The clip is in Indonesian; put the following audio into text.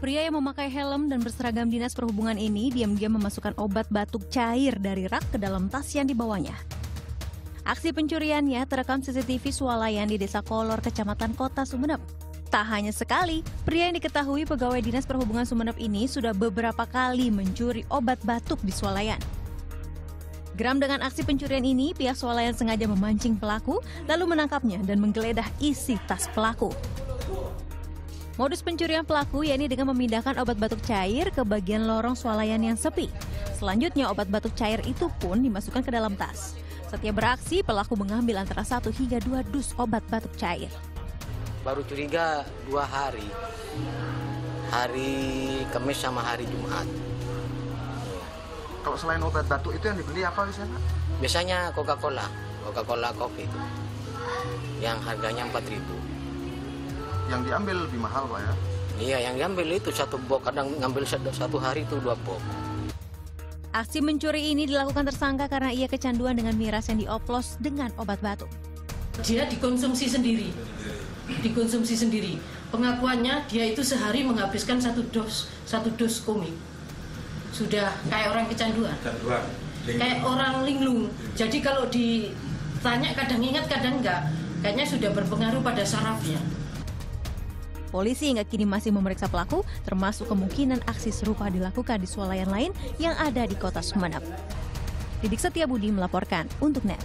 Pria yang memakai helm dan berseragam dinas perhubungan ini diam-diam memasukkan obat batuk cair dari rak ke dalam tas yang dibawanya. Aksi pencuriannya terekam CCTV swalayan di Desa Kolor, Kecamatan Kota Sumeneb. Tak hanya sekali, pria yang diketahui pegawai Dinas Perhubungan Sumeneb ini sudah beberapa kali mencuri obat batuk di swalayan. Geram dengan aksi pencurian ini, pihak swalayan sengaja memancing pelaku, lalu menangkapnya dan menggeledah isi tas pelaku. Modus pencurian pelaku yakni dengan memindahkan obat batuk cair ke bagian lorong swalayan yang sepi. Selanjutnya obat batuk cair itu pun dimasukkan ke dalam tas. Setiap beraksi, pelaku mengambil antara 1 hingga 2 dus obat batuk cair. Baru curiga 2 hari. Hari Kamis sama hari Jumat. Kalau selain obat batuk itu yang dibeli apa biasanya? Biasanya Coca-Cola kopi itu. Yang harganya 4.000. Yang diambil lebih mahal, Pak ya? Iya, yang diambil itu 1 box, kadang ngambil 1 hari itu 2 box. Aksi mencuri ini dilakukan tersangka karena ia kecanduan dengan miras yang dioplos dengan obat batuk. Dia dikonsumsi sendiri. Pengakuannya dia itu sehari menghabiskan 1 dos komik. Sudah kayak orang kecanduan. Kayak orang linglung. Jadi kalau ditanya kadang ingat kadang enggak. Kayaknya sudah berpengaruh pada sarafnya. Polisi hingga kini masih memeriksa pelaku, termasuk kemungkinan aksi serupa dilakukan di swalayan lain yang ada di Kota Sumeneb. Didik Setiabudi melaporkan untuk NET.